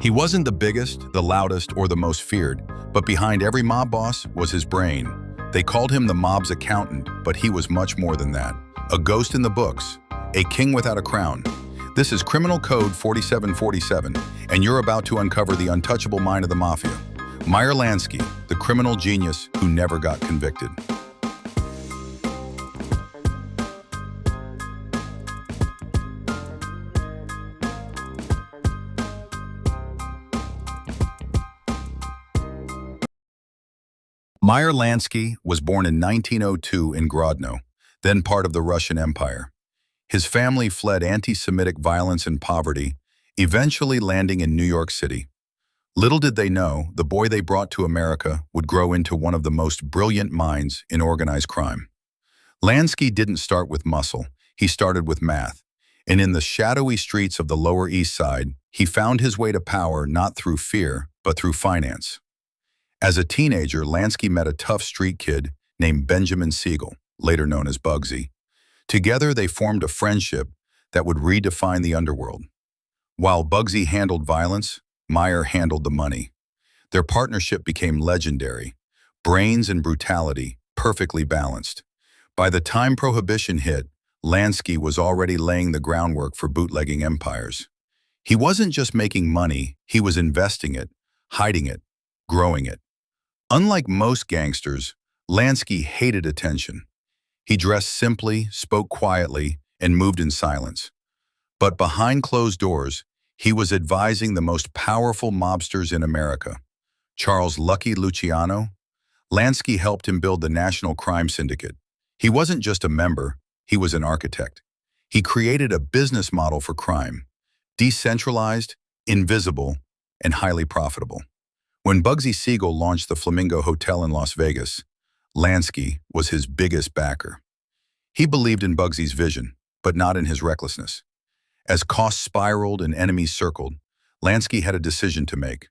He wasn't the biggest, the loudest, or the most feared, but behind every mob boss was his brain. They called him the mob's accountant, but he was much more than that. A ghost in the books, a king without a crown. This is Criminal Code 4747, and you're about to uncover the untouchable mind of the Mafia. Meyer Lansky, the criminal genius who never got convicted. Meyer Lansky was born in 1902 in Grodno, then part of the Russian Empire. His family fled anti-Semitic violence and poverty, eventually landing in New York City. Little did they know, the boy they brought to America would grow into one of the most brilliant minds in organized crime. Lansky didn't start with muscle, he started with math. And in the shadowy streets of the Lower East Side, he found his way to power not through fear, but through finance. As a teenager, Lansky met a tough street kid named Benjamin Siegel, later known as Bugsy. Together, they formed a friendship that would redefine the underworld. While Bugsy handled violence, Meyer handled the money. Their partnership became legendary. Brains and brutality, perfectly balanced. By the time Prohibition hit, Lansky was already laying the groundwork for bootlegging empires. He wasn't just making money, he was investing it, hiding it, growing it. Unlike most gangsters, Lansky hated attention. He dressed simply, spoke quietly, and moved in silence. But behind closed doors, he was advising the most powerful mobsters in America. Charles "Lucky" Luciano, Lansky helped him build the National Crime Syndicate. He wasn't just a member, he was an architect. He created a business model for crime, decentralized, invisible, and highly profitable. When Bugsy Siegel launched the Flamingo Hotel in Las Vegas, Lansky was his biggest backer. He believed in Bugsy's vision, but not in his recklessness. As costs spiraled and enemies circled, Lansky had a decision to make.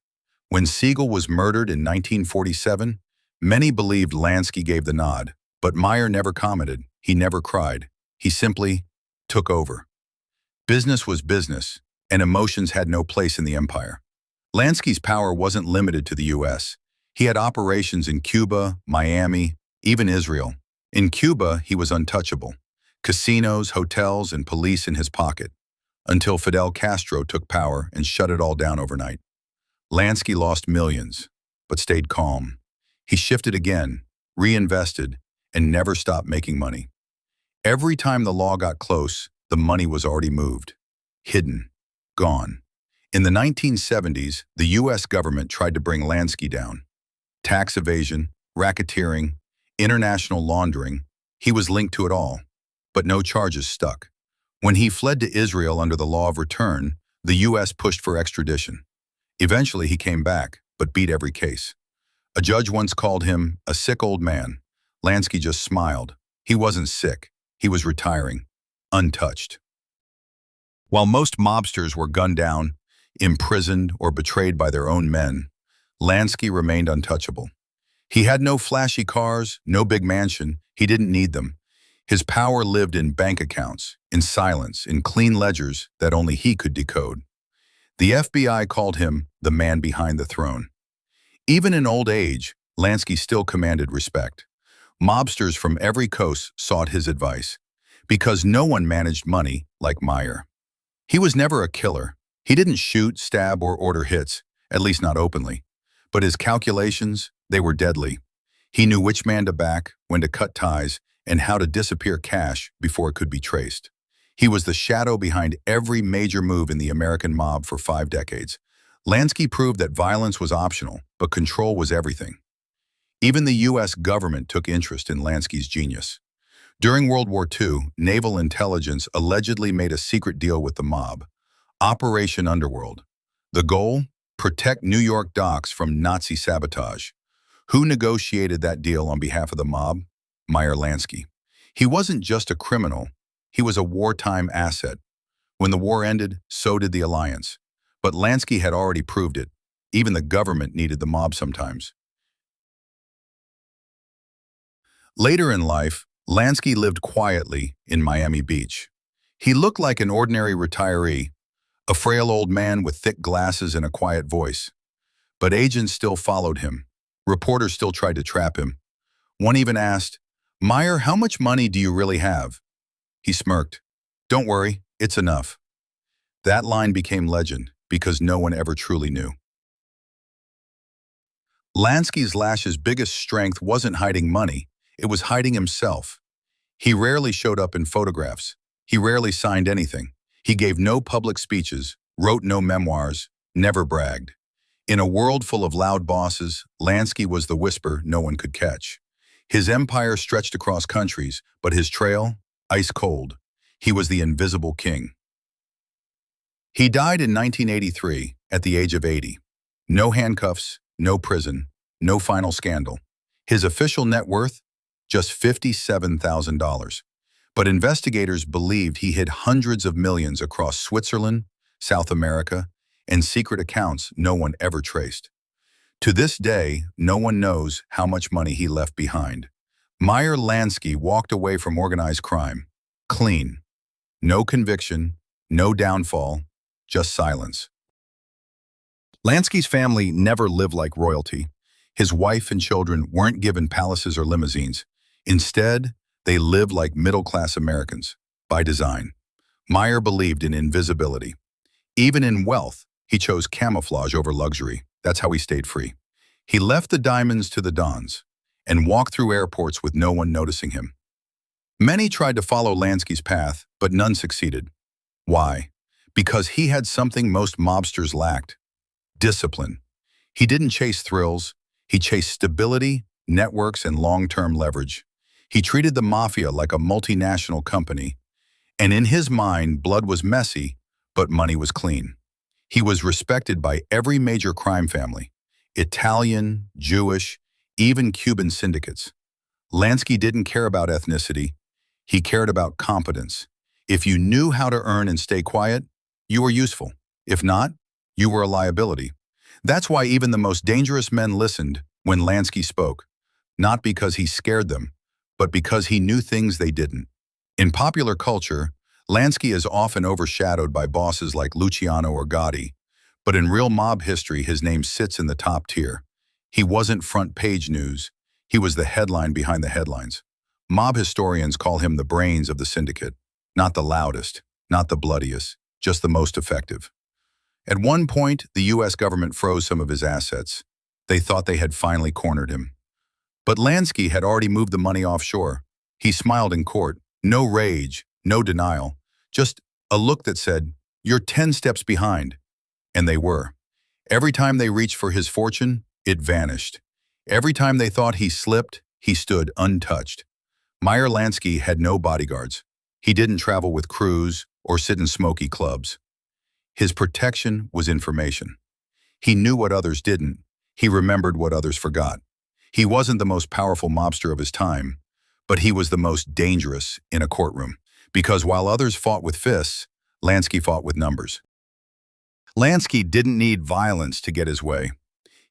When Siegel was murdered in 1947, many believed Lansky gave the nod, but Meyer never commented, he never cried. He simply took over. Business was business, and emotions had no place in the empire. Lansky's power wasn't limited to the U.S. He had operations in Cuba, Miami, even Israel. In Cuba, he was untouchable. Casinos, hotels, and police in his pocket. Until Fidel Castro took power and shut it all down overnight. Lansky lost millions, but stayed calm. He shifted again, reinvested, and never stopped making money. Every time the law got close, the money was already moved. Hidden. Gone. In the 1970s, the U.S. government tried to bring Lansky down. Tax evasion, racketeering, international laundering, he was linked to it all, but no charges stuck. When he fled to Israel under the law of return, the U.S. pushed for extradition. Eventually, he came back, but beat every case. A judge once called him a sick old man. Lansky just smiled. He wasn't sick. He was retiring, untouched. While most mobsters were gunned down, imprisoned, or betrayed by their own men, Lansky remained untouchable. He had no flashy cars, no big mansion. He didn't need them. His power lived in bank accounts, in silence, in clean ledgers that only he could decode. The FBI called him the man behind the throne. Even in old age, Lansky still commanded respect. Mobsters from every coast sought his advice, because no one managed money like Meyer. He was never a killer. He didn't shoot, stab, or order hits, at least not openly. But his calculations, they were deadly. He knew which man to back, when to cut ties, and how to disappear cash before it could be traced. He was the shadow behind every major move in the American mob for 5 decades. Lansky proved that violence was optional, but control was everything. Even the U.S. government took interest in Lansky's genius. During World War II, naval intelligence allegedly made a secret deal with the mob. Operation Underworld. The goal? Protect New York docks from Nazi sabotage. Who negotiated that deal on behalf of the mob? Meyer Lansky. He wasn't just a criminal, he was a wartime asset. When the war ended, so did the alliance. But Lansky had already proved it. Even the government needed the mob sometimes. Later in life, Lansky lived quietly in Miami Beach. He looked like an ordinary retiree, a frail old man with thick glasses and a quiet voice. But agents still followed him. Reporters still tried to trap him. One even asked, "Meyer, how much money do you really have?" He smirked. "Don't worry, it's enough." That line became legend because no one ever truly knew. Lansky's biggest strength wasn't hiding money, it was hiding himself. He rarely showed up in photographs. He rarely signed anything. He gave no public speeches, wrote no memoirs, never bragged. In a world full of loud bosses, Lansky was the whisper no one could catch. His empire stretched across countries, but his trail, ice cold. He was the invisible king. He died in 1983 at the age of 80. No handcuffs, no prison, no final scandal. His official net worth? Just $57,000. But investigators believed he hid hundreds of millions across Switzerland, South America, and secret accounts no one ever traced. To this day, no one knows how much money he left behind. Meyer Lansky walked away from organized crime, clean. No conviction, no downfall, just silence. Lansky's family never lived like royalty. His wife and children weren't given palaces or limousines. Instead, they lived like middle-class Americans, by design. Meyer believed in invisibility. Even in wealth, he chose camouflage over luxury. That's how he stayed free. He left the diamonds to the dons and walked through airports with no one noticing him. Many tried to follow Lansky's path, but none succeeded. Why? Because he had something most mobsters lacked: discipline. He didn't chase thrills. He chased stability, networks, and long-term leverage. He treated the Mafia like a multinational company. And in his mind, blood was messy, but money was clean. He was respected by every major crime family: Italian, Jewish, even Cuban syndicates. Lansky didn't care about ethnicity. He cared about competence. If you knew how to earn and stay quiet, you were useful. If not, you were a liability. That's why even the most dangerous men listened when Lansky spoke, not because he scared them, but because he knew things they didn't. In popular culture, Lansky is often overshadowed by bosses like Luciano or Gotti, but in real mob history, his name sits in the top tier. He wasn't front-page news. He was the headline behind the headlines. Mob historians call him the brains of the syndicate. Not the loudest, not the bloodiest, just the most effective. At one point, the U.S. government froze some of his assets. They thought they had finally cornered him. But Lansky had already moved the money offshore. He smiled in court. No rage, no denial, just a look that said, "You're 10 steps behind." And they were. Every time they reached for his fortune, it vanished. Every time they thought he slipped, he stood untouched. Meyer Lansky had no bodyguards. He didn't travel with crews or sit in smoky clubs. His protection was information. He knew what others didn't. He remembered what others forgot. He wasn't the most powerful mobster of his time, but he was the most dangerous in a courtroom. Because while others fought with fists, Lansky fought with numbers. Lansky didn't need violence to get his way.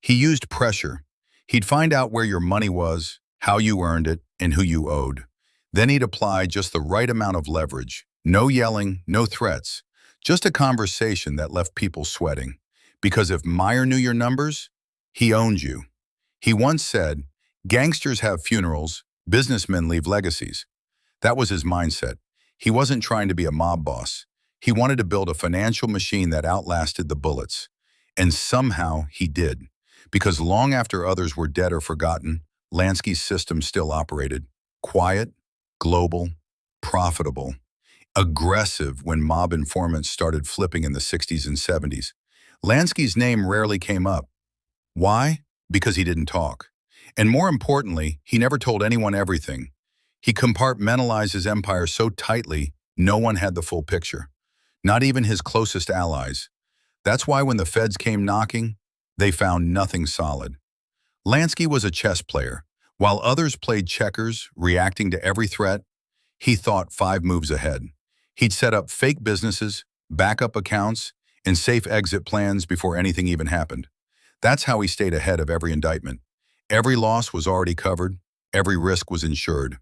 He used pressure. He'd find out where your money was, how you earned it, and who you owed. Then he'd apply just the right amount of leverage. No yelling, no threats. Just a conversation that left people sweating. Because if Meyer knew your numbers, he owned you. He once said, "Gangsters have funerals, businessmen leave legacies." That was his mindset. He wasn't trying to be a mob boss. He wanted to build a financial machine that outlasted the bullets. And somehow he did. Because long after others were dead or forgotten, Lansky's system still operated. Quiet, global, profitable, aggressive when mob informants started flipping in the 60s and 70s. Lansky's name rarely came up. Why? Because he didn't talk. And more importantly, he never told anyone everything. He compartmentalized his empire so tightly, no one had the full picture. Not even his closest allies. That's why when the feds came knocking, they found nothing solid. Lansky was a chess player. While others played checkers, reacting to every threat, he thought 5 moves ahead. He'd set up fake businesses, backup accounts, and safe exit plans before anything even happened. That's how he stayed ahead of every indictment. Every loss was already covered. Every risk was insured.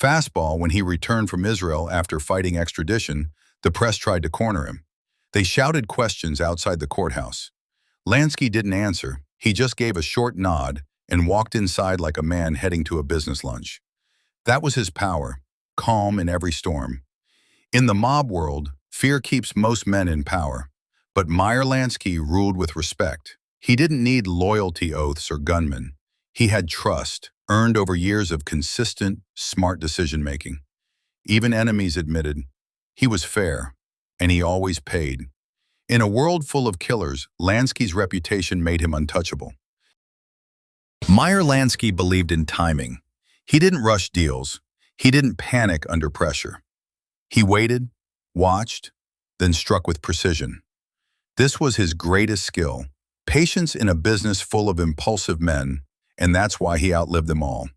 Fastball, when he returned from Israel after fighting extradition, the press tried to corner him. They shouted questions outside the courthouse. Lansky didn't answer. He just gave a short nod and walked inside like a man heading to a business lunch. That was his power, calm in every storm. In the mob world, fear keeps most men in power. But Meyer Lansky ruled with respect. He didn't need loyalty oaths or gunmen. He had trust, earned over years of consistent, smart decision-making. Even enemies admitted he was fair, and he always paid. In a world full of killers, Lansky's reputation made him untouchable. Meyer Lansky believed in timing. He didn't rush deals. He didn't panic under pressure. He waited, watched, then struck with precision. This was his greatest skill, patience in a business full of impulsive men, and that's why he outlived them all.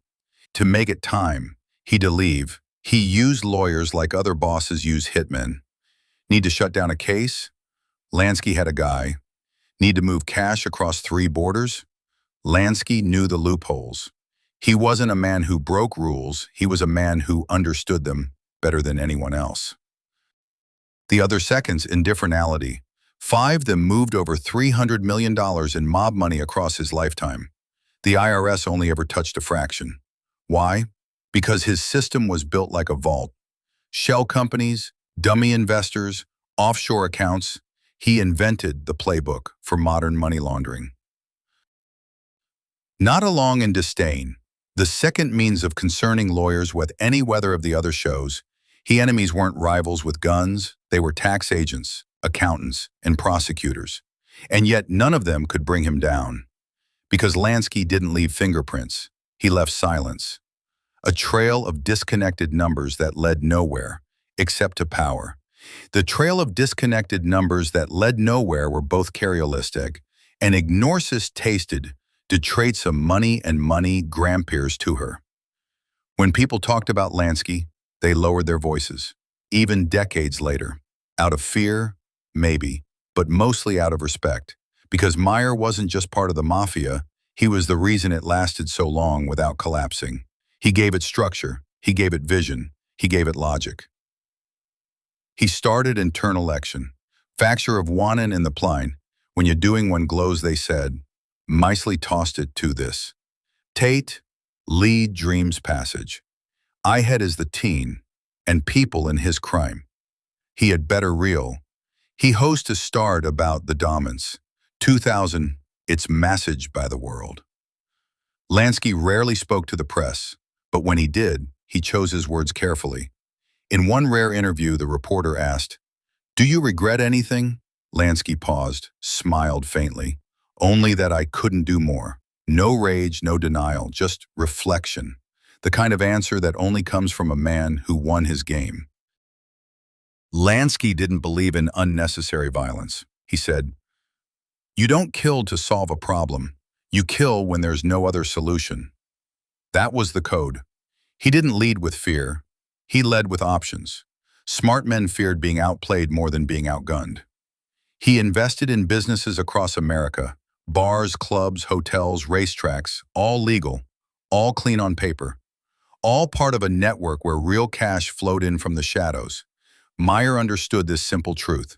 To make it time, he'd leave. He used lawyers like other bosses use hitmen. Need to shut down a case? Lansky had a guy. Need to move cash across 3 borders? Lansky knew the loopholes. He wasn't a man who broke rules, he was a man who understood them better than anyone else. The other seconds, indifferentality. 5 of them moved over $300 million in mob money across his lifetime. The IRS only ever touched a fraction. Why? Because his system was built like a vault. Shell companies, dummy investors, offshore accounts. He invented the playbook for modern money laundering. Not along in disdain. The second means of concerning lawyers with any weather of the other shows, he enemies weren't rivals with guns, they were tax agents, accountants, and prosecutors. And yet none of them could bring him down. Because Lansky didn't leave fingerprints, he left silence. A trail of disconnected numbers that led nowhere, except to power. The trail of disconnected numbers that led nowhere were both characteristic, and Ignorsis tasted to trade some money and money grandpeers to her. When people talked about Lansky, they lowered their voices, even decades later, out of fear, maybe, but mostly out of respect, because Meyer wasn't just part of the Mafia, he was the reason it lasted so long without collapsing. He gave it structure, he gave it vision, he gave it logic. He started in turn election. Facture of Wannen in the Pline, when you're doing when glows they said, Meisly tossed it to this. Tate, lead dreams passage. I had as the teen, and people in his crime. He had better real. He host a starred about the Domins. 2000, its message by the world. Lansky rarely spoke to the press, but when he did, he chose his words carefully. In one rare interview, the reporter asked, "Do you regret anything?" Lansky paused, smiled faintly. "Only that I couldn't do more. No rage, no denial, just reflection. The kind of answer that only comes from a man who won his game." Lansky didn't believe in unnecessary violence. He said, "You don't kill to solve a problem. You kill when there's no other solution." That was the code. He didn't lead with fear. He led with options. Smart men feared being outplayed more than being outgunned. He invested in businesses across America, bars, clubs, hotels, racetracks, all legal, all clean on paper, all part of a network where real cash flowed in from the shadows. Meyer understood this simple truth.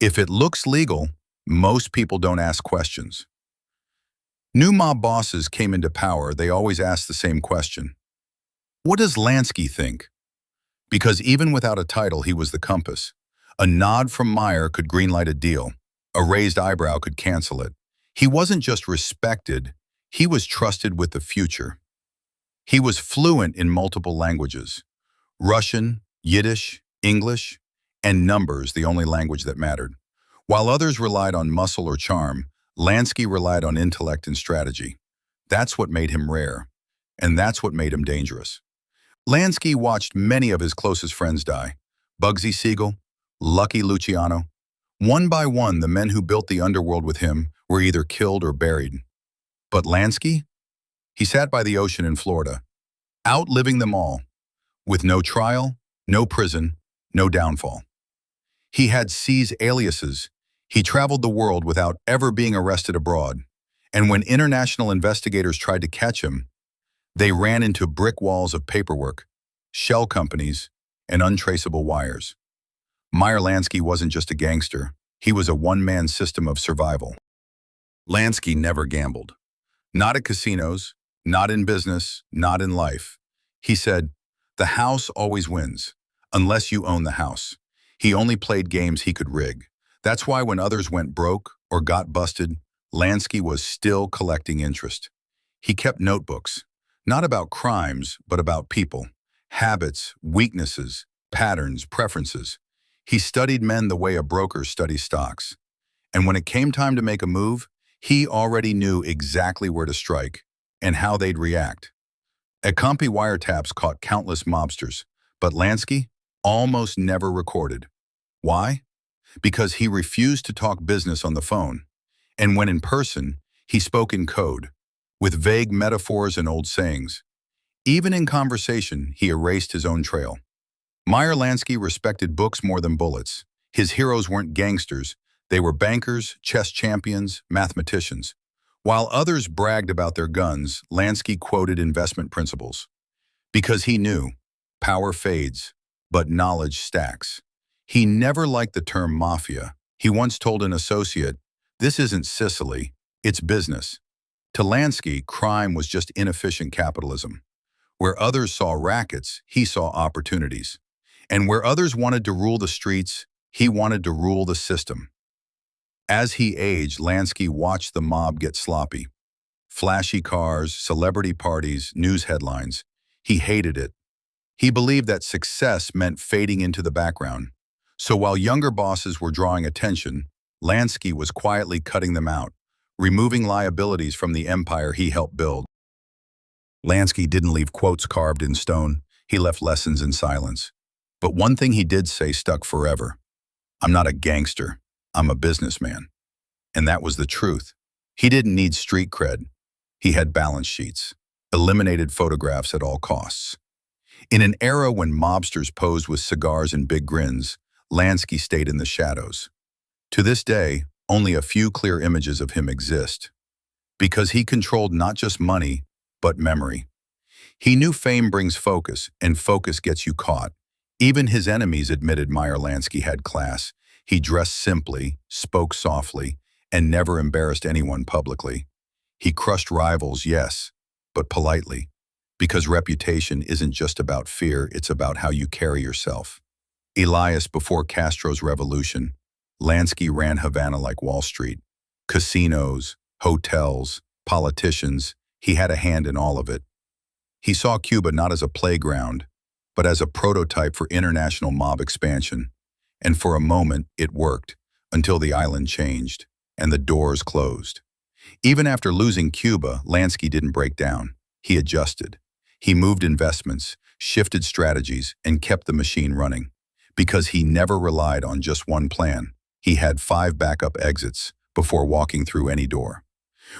If it looks legal, most people don't ask questions. New mob bosses came into power, they always asked the same question. What does Lansky think? Because even without a title, he was the compass. A nod from Meyer could greenlight a deal. A raised eyebrow could cancel it. He wasn't just respected, he was trusted with the future. He was fluent in multiple languages. Russian, Yiddish, English, and numbers, the only language that mattered. While others relied on muscle or charm, Lansky relied on intellect and strategy. That's what made him rare, and that's what made him dangerous. Lansky watched many of his closest friends die. Bugsy Siegel, Lucky Luciano. One by one, the men who built the underworld with him were either killed or buried. But Lansky? He sat by the ocean in Florida, outliving them all, with no trial, no prison, no downfall. He had C's aliases. He traveled the world without ever being arrested abroad. And when international investigators tried to catch him, they ran into brick walls of paperwork, shell companies, and untraceable wires. Meyer Lansky wasn't just a gangster. He was a one-man system of survival. Lansky never gambled. Not at casinos, not in business, not in life. He said, "The house always wins, unless you own the house." He only played games he could rig. That's why when others went broke or got busted, Lansky was still collecting interest. He kept notebooks, not about crimes, but about people, habits, weaknesses, patterns, preferences. He studied men the way a broker studies stocks. And when it came time to make a move, he already knew exactly where to strike and how they'd react. Acompi wiretaps caught countless mobsters, but Lansky almost never recorded. Why? Because he refused to talk business on the phone. And when in person, he spoke in code, with vague metaphors and old sayings. Even in conversation, he erased his own trail. Meyer Lansky respected books more than bullets. His heroes weren't gangsters. They were bankers, chess champions, mathematicians. While others bragged about their guns, Lansky quoted investment principles. Because he knew, power fades, but knowledge stacks. He never liked the term mafia. He once told an associate, "This isn't Sicily, it's business." To Lansky, crime was just inefficient capitalism. Where others saw rackets, he saw opportunities. And where others wanted to rule the streets, he wanted to rule the system. As he aged, Lansky watched the mob get sloppy. Flashy cars, celebrity parties, news headlines. He hated it. He believed that success meant fading into the background. So while younger bosses were drawing attention, Lansky was quietly cutting them out, removing liabilities from the empire he helped build. Lansky didn't leave quotes carved in stone. He left lessons in silence. But one thing he did say stuck forever. "I'm not a gangster. I'm a businessman." And that was the truth. He didn't need street cred. He had balance sheets, eliminated photographs at all costs. In an era when mobsters posed with cigars and big grins, Lansky stayed in the shadows. To this day, only a few clear images of him exist. Because he controlled not just money, but memory. He knew fame brings focus, and focus gets you caught. Even his enemies admitted Meyer Lansky had class. He dressed simply, spoke softly, and never embarrassed anyone publicly. He crushed rivals, yes, but politely. Because reputation isn't just about fear, it's about how you carry yourself. Elias before Castro's revolution, Lansky ran Havana like Wall Street. Casinos, hotels, politicians, he had a hand in all of it. He saw Cuba not as a playground, but as a prototype for international mob expansion. And for a moment, it worked, until the island changed, and the doors closed. Even after losing Cuba, Lansky didn't break down. He adjusted. He moved investments, shifted strategies, and kept the machine running. Because he never relied on just one plan. He had 5 backup exits before walking through any door.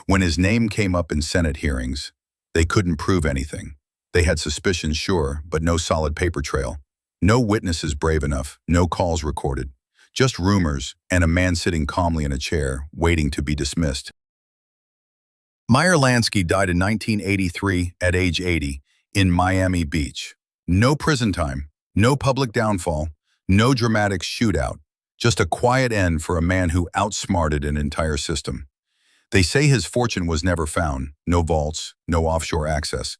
When his name came up in Senate hearings, they couldn't prove anything. They had suspicions, sure, but no solid paper trail. No witnesses brave enough, no calls recorded. Just rumors and a man sitting calmly in a chair, waiting to be dismissed. Meyer Lansky died in 1983 at age 80 in Miami Beach. No prison time, no public downfall, no dramatic shootout. Just a quiet end for a man who outsmarted an entire system. They say his fortune was never found, no vaults, no offshore access.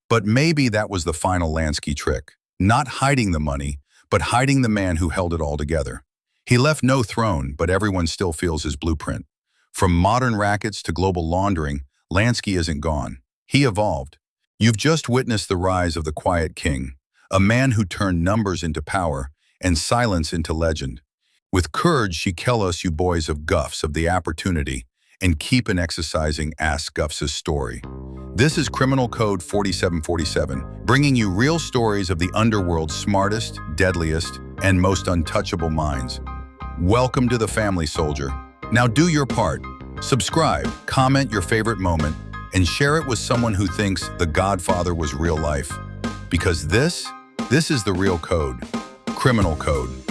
But maybe that was the final Lansky trick. Not hiding the money, but hiding the man who held it all together. He left no throne, but everyone still feels his blueprint. From modern rackets to global laundering, Lansky isn't gone. He evolved. You've just witnessed the rise of the quiet king, a man who turned numbers into power and silence into legend. With courage, she tell us you boys of Guffs of the opportunity, and keep on exercising Ask Guffs' story. This is Criminal Code 4747, bringing you real stories of the underworld's smartest, deadliest, and most untouchable minds. Welcome to the family, soldier. Now do your part. Subscribe, comment your favorite moment, and share it with someone who thinks The Godfather was real life. Because this is the real code. Criminal Code.